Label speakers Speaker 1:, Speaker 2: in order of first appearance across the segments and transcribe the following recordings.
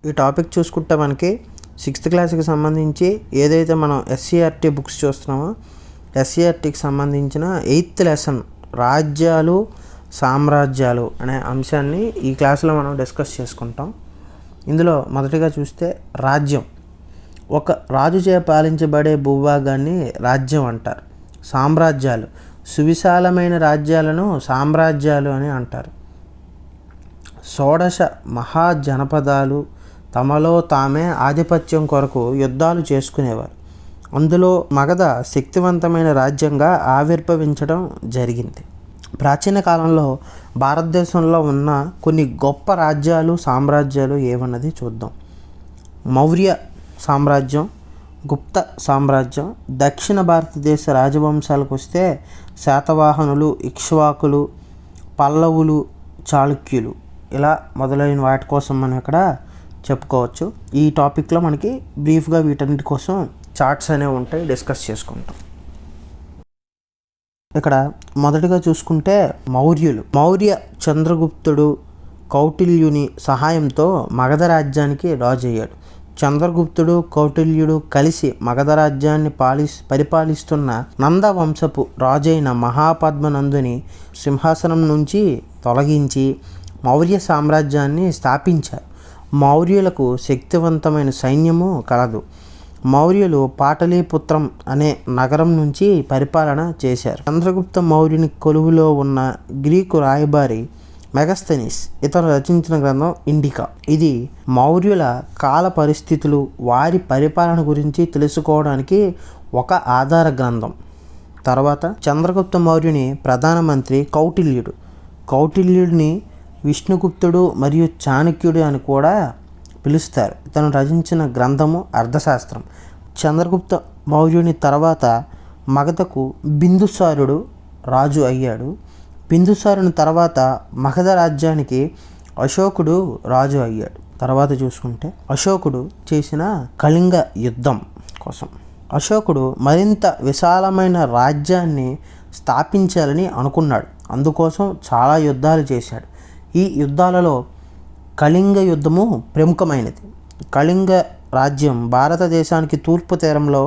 Speaker 1: ఈ టాపిక్ చూసుకుంటే మనకి 6th క్లాస్కి సంబంధించి ఏదైతే మనం ఎస్సీఆర్టీ బుక్స్ చూస్తున్నామో ఎస్సీఆర్టీకి సంబంధించిన 8th లెసన్ రాజ్యాలు సామ్రాజ్యాలు అనే అంశాన్ని ఈ క్లాస్లో మనం డిస్కస్ చేసుకుంటాం. ఇందులో మొదటిగా చూస్తే రాజ్యం, ఒక రాజుచే పాలించబడే భూభాగాన్ని రాజ్యం అంటారు. సామ్రాజ్యాలు, సువిశాలమైన రాజ్యాలను సామ్రాజ్యాలు అని అంటారు. షోడశ మహాజనపదాలు తమలో తామే ఆధిపత్యం కొరకు యుద్ధాలు చేసుకునేవారు. అందులో మగధ శక్తివంతమైన రాజ్యంగా ఆవిర్భవించడం జరిగింది. ప్రాచీన కాలంలో భారతదేశంలో ఉన్న కొన్ని గొప్ప రాజ్యాలు సామ్రాజ్యాలు ఏమన్నది చూద్దాం. మౌర్య సామ్రాజ్యం, గుప్త సామ్రాజ్యం. దక్షిణ భారతదేశ రాజవంశాలకు వస్తే శాతవాహనులు, ఇక్ష్వాకులు, పల్లవులు, చాళుక్యులు ఇలా మొదలైన వాటి కోసం మనం ఇక్కడ చెప్పుకోవచ్చు. ఈ టాపిక్లో మనకి బ్రీఫ్గా వీటన్నిటి కోసం చార్ట్స్ అనేవి ఉంటాయి, డిస్కస్ చేసుకుంటాం. ఇక్కడ మొదటిగా చూసుకుంటే మౌర్యులు. మౌర్య చంద్రగుప్తుడు కౌటిల్యుని సహాయంతో మగధ రాజ్యానికి రాజు అయ్యాడు. చంద్రగుప్తుడు కౌటిల్యుడు కలిసి మగధ రాజ్యాన్ని పరిపాలిస్తున్న నంద వంశపు రాజైన మహాపద్మనందుని సింహాసనం నుంచి తొలగించి మౌర్య సామ్రాజ్యాన్ని స్థాపించారు. మౌర్యులకు శక్తివంతమైన సైన్యము కలదు. మౌర్యులు పాటలీపుత్రం అనే నగరం నుంచి పరిపాలన చేశారు. చంద్రగుప్త మౌర్యుని కొలువులో ఉన్న గ్రీకు రాయబారి మెగస్తనీస్ ఇతను రచించిన గ్రంథం ఇండికా. ఇది మౌర్యుల కాల పరిస్థితులు, వారి పరిపాలన గురించి తెలుసుకోవడానికి ఒక ఆధార గ్రంథం. తర్వాత చంద్రగుప్త మౌర్యుని ప్రధానమంత్రి కౌటిల్యుడు. కౌటిల్యుడిని విష్ణుగుప్తుడు మరియు చాణక్యుడు అని కూడా పిలుస్తారు. ఇతను రచించిన గ్రంథము అర్థశాస్త్రం. చంద్రగుప్త మౌర్యుని తర్వాత మగధకు బిందుసారుడు రాజు అయ్యాడు. బిందుసారుని తర్వాత మగధ రాజ్యానికి అశోకుడు రాజు అయ్యాడు. తర్వాత చూసుకుంటే అశోకుడు చేసిన కళింగ యుద్ధం కోసం అశోకుడు మరింత విశాలమైన రాజ్యాన్ని స్థాపించాలని అనుకున్నాడు. అందుకోసం చాలా యుద్ధాలు చేశాడు. ఈ యుద్ధాలలో కళింగ యుద్ధము ప్రముఖమైనది. కళింగ రాజ్యం భారతదేశానికి తూర్పు తీరంలో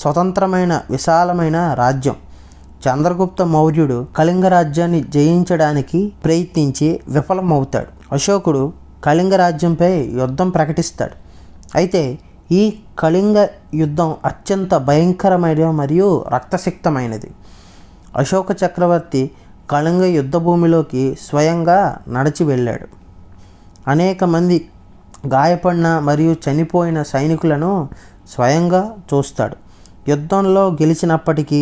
Speaker 1: స్వతంత్రమైన విశాలమైన రాజ్యం. చంద్రగుప్త మౌర్యుడు కళింగ రాజ్యాన్ని జయించడానికి ప్రయత్నించి విఫలమవుతాడు. అశోకుడు కళింగ రాజ్యంపై యుద్ధం ప్రకటిస్తాడు. అయితే ఈ కళింగ యుద్ధం అత్యంత భయంకరమైన మరియు రక్తసిక్తమైనది. అశోక చక్రవర్తి కళింగ యుద్ధ భూమిలోకి స్వయంగా నడిచి వెళ్ళాడు. అనేక మంది గాయపడిన మరియు చనిపోయిన సైనికులను స్వయంగా చూస్తాడు. యుద్ధంలో గెలిచినప్పటికీ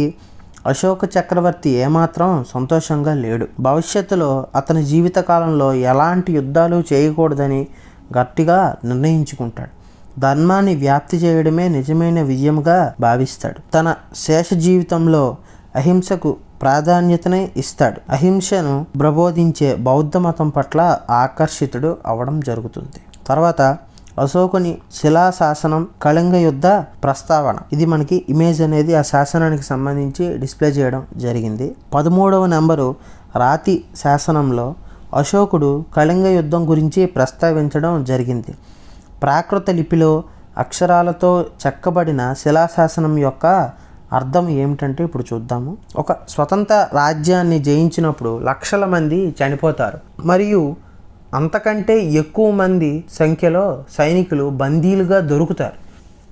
Speaker 1: అశోక చక్రవర్తి ఏమాత్రం సంతోషంగా లేడు. భవిష్యత్తులో అతని జీవితకాలంలో ఎలాంటి యుద్ధాలు చేయకూడదని గట్టిగా నిర్ణయించుకుంటాడు. ధర్మాన్ని వ్యాప్తి చేయడమే నిజమైన విజయంగా భావిస్తాడు. తన శేష జీవితంలో అహింసకు ప్రాధాన్యతనే ఇస్తాడు. అహింసను ప్రబోధించే బౌద్ధ మతం పట్ల ఆకర్షితుడు అవ్వడం జరుగుతుంది. తర్వాత అశోకుని శిలాశాసనం, కళింగ యుద్ధ ప్రస్తావన. ఇది మనకి ఇమేజ్ అనేది ఆ శాసనానికి సంబంధించి డిస్ప్లే చేయడం జరిగింది. 13వ నెంబరు రాతి శాసనంలో అశోకుడు కళింగ యుద్ధం గురించి ప్రస్తావించడం జరిగింది. ప్రాకృత లిపిలో అక్షరాలతో చెక్కబడిన శిలాశాసనం యొక్క అర్థం ఏమిటంటే ఇప్పుడు చూద్దాము. ఒక స్వతంత్ర రాజ్యాన్ని జయించినప్పుడు లక్షల మంది చనిపోతారు మరియు అంతకంటే ఎక్కువ మంది సంఖ్యలో సైనికులు బందీలుగా దొరుకుతారు.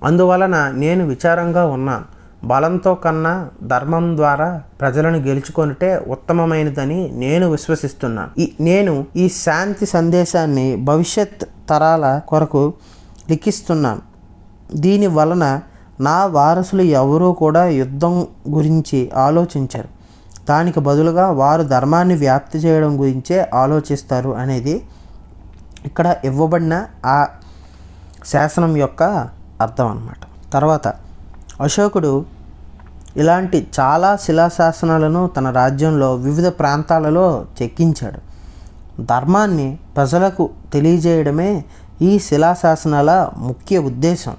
Speaker 1: అందువలన నేను విచారంగా ఉన్నాను. బలంతో కన్నా ధర్మం ద్వారా ప్రజలను గెలుచుకొనిటే ఉత్తమమైనదని నేను విశ్వసిస్తున్నాను. నేను ఈ శాంతి సందేశాన్ని భవిష్యత్ తరాల కొరకు లిఖిస్తున్నాను. దీని వలన నా వారసులు ఎవరూ కూడా యుద్ధం గురించి ఆలోచించరు. దానికి బదులుగా వారు ధర్మాన్ని వ్యాప్తి చేయడం గురించే ఆలోచిస్తారు అనేది ఇక్కడ ఇవ్వబడిన ఆ శాసనం యొక్క అర్థం అన్నమాట. తర్వాత అశోకుడు ఇలాంటి చాలా శిలాశాసనాలను తన రాజ్యంలో వివిధ ప్రాంతాలలో చెక్కించాడు. ధర్మాన్ని ప్రజలకు తెలియజేయడమే ఈ శిలాశాసనాల ముఖ్య ఉద్దేశం.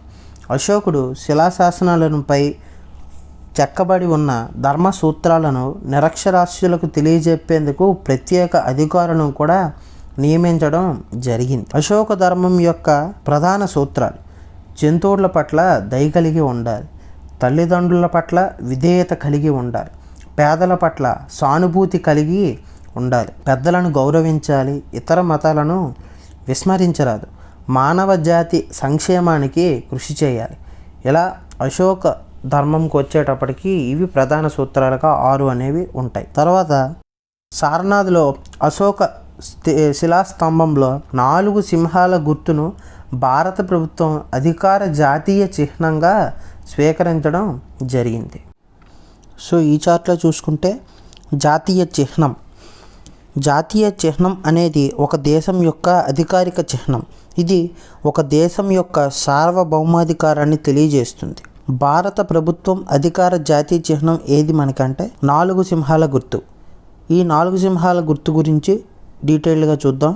Speaker 1: అశోకుడు శిలాశాసనాలపై చెక్కబడి ఉన్న ధర్మ సూత్రాలను నిరక్షరాస్యులకు తెలియజెప్పేందుకు ప్రత్యేక అధికారులను కూడా నియమించడం జరిగింది. అశోక ధర్మం యొక్క ప్రధాన సూత్రాలు: జంతువుల పట్ల దయ కలిగి ఉండాలి, తల్లిదండ్రుల పట్ల విధేయత కలిగి ఉండాలి, పేదల పట్ల సానుభూతి కలిగి ఉండాలి, పెద్దలను గౌరవించాలి, ఇతర మతాలను విస్మరించరాదు, మానవ జాతి సంక్షేమానికి కృషి చేయాలి. ఇలా అశోక ధర్మంకి వచ్చేటప్పటికి ఇవి ప్రధాన సూత్రాలుగా 6 అనేవి ఉంటాయి. తర్వాత సారనాథ్లో అశోక శిలాస్తంభంలో 4 సింహాల గుర్తును భారత ప్రభుత్వం అధికార జాతీయ చిహ్నంగా స్వీకరించడం జరిగింది. సో ఈ చార్ట్లో చూసుకుంటే జాతీయ చిహ్నం అనేది ఒక దేశం యొక్క అధికారిక చిహ్నం. ఇది ఒక దేశం యొక్క సార్వభౌమాధికారాన్ని తెలియజేస్తుంది. భారత ప్రభుత్వం అధికార జాతీయ చిహ్నం ఏది మనకంటే 4 సింహాల గుర్తు. ఈ 4 సింహాల గుర్తు గురించి డీటెయిల్డ్గా చూద్దాం.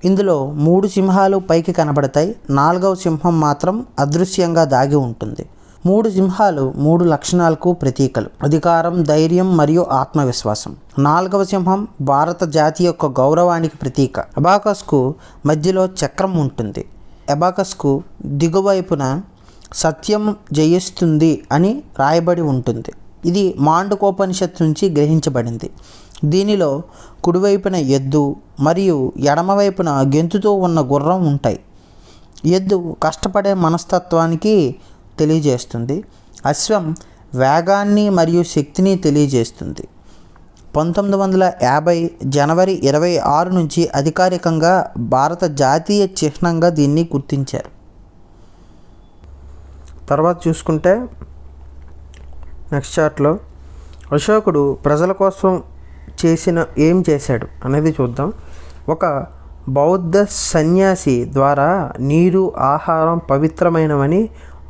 Speaker 1: ఇందులో 3 సింహాలు పైకి కనబడతాయి, 4వ సింహం మాత్రం అదృశ్యంగా దాగి ఉంటుంది. 3 సింహాలు 3 లక్షణాలకు ప్రతీకలు: అధికారం, ధైర్యం మరియు ఆత్మవిశ్వాసం. 4వ సింహం భారత జాతి యొక్క గౌరవానికి ప్రతీక. అబాకస్కు మధ్యలో చక్రం ఉంటుంది. అబాకస్కు దిగువైపున సత్యం జయిస్తుంది అని రాయబడి ఉంటుంది. ఇది మాండకోపనిషత్తు నుంచి గ్రహించబడింది. దీనిలో కుడివైపున ఎద్దు మరియు ఎడమవైపున గెంతుతో ఉన్న గుర్రం ఉంటాయి. ఎద్దు కష్టపడే మనస్తత్వానికి తెలియజేస్తుంది. అశ్వం వేగాన్ని మరియు శక్తిని తెలియజేస్తుంది. 1950 జనవరి 26 నుంచి అధికారికంగా భారత జాతీయ చిహ్నంగా దీన్ని గుర్తించారు. తర్వాత చూసుకుంటే నెక్స్ట్ చార్ట్లో అశోకుడు ప్రజల కోసం ఏం చేశాడు అనేది చూద్దాం. ఒక బౌద్ధ సన్యాసి ద్వారా నీరు, ఆహారం పవిత్రమైనవని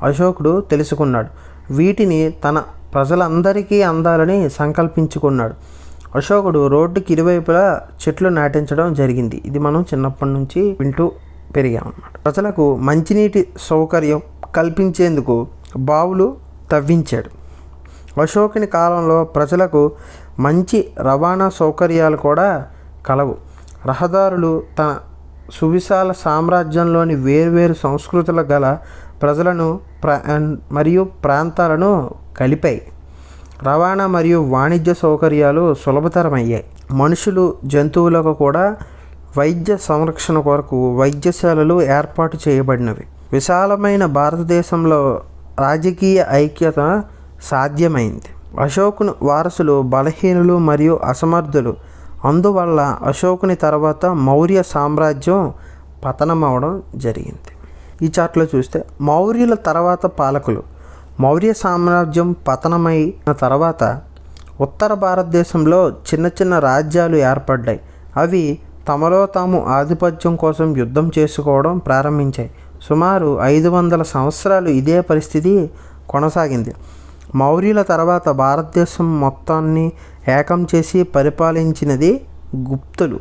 Speaker 1: అశోకుడు తెలుసుకున్నాడు. వీటిని తన ప్రజలందరికీ అందాలని సంకల్పించుకున్నాడు. అశోకుడు రోడ్డుకి ఇరువైపులా చెట్లు నాటించడం జరిగింది. ఇది మనం చిన్నప్పటి నుంచి వింటూ పెరిగామన్నమాట. ప్రజలకు మంచినీటి సౌకర్యం కల్పించేందుకు బావులు తవ్వించాడు. అశోకుని కాలంలో ప్రజలకు మంచి రవాణా సౌకర్యాలు కూడా కలవు. రహదారులు తన సువిశాల సామ్రాజ్యంలోని వేర్వేరు సంస్కృతుల గల ప్రజలను మరియు ప్రాంతాలను కలిపాయి. రవాణా మరియు వాణిజ్య సౌకర్యాలు సులభతరమయ్యాయి. మనుషులు, జంతువులకు కూడా వైద్య సంరక్షణ కొరకు వైద్యశాలలు ఏర్పాటు చేయబడినవి. విశాలమైన భారతదేశంలో రాజకీయ ఐక్యత సాధ్యమైంది. అశోకుని వారసులు బలహీనులు మరియు అసమర్థులు. అందువల్ల అశోకుని తర్వాత మౌర్య సామ్రాజ్యం పతనమవడం జరిగింది. ఈ చార్ట్లో చూస్తే మౌర్యుల తర్వాత పాలకులు. మౌర్య సామ్రాజ్యం పతనమైన తర్వాత ఉత్తర భారతదేశంలో చిన్న చిన్న రాజ్యాలు ఏర్పడ్డాయి. అవి తమలో తాము ఆధిపత్యం కోసం యుద్ధం చేసుకోవడం ప్రారంభించాయి. సుమారు 500 సంవత్సరాలు ఇదే పరిస్థితి కొనసాగింది. మౌర్యుల తర్వాత భారతదేశం మొత్తాన్ని ఏకం చేసి పరిపాలించినది గుప్తులు.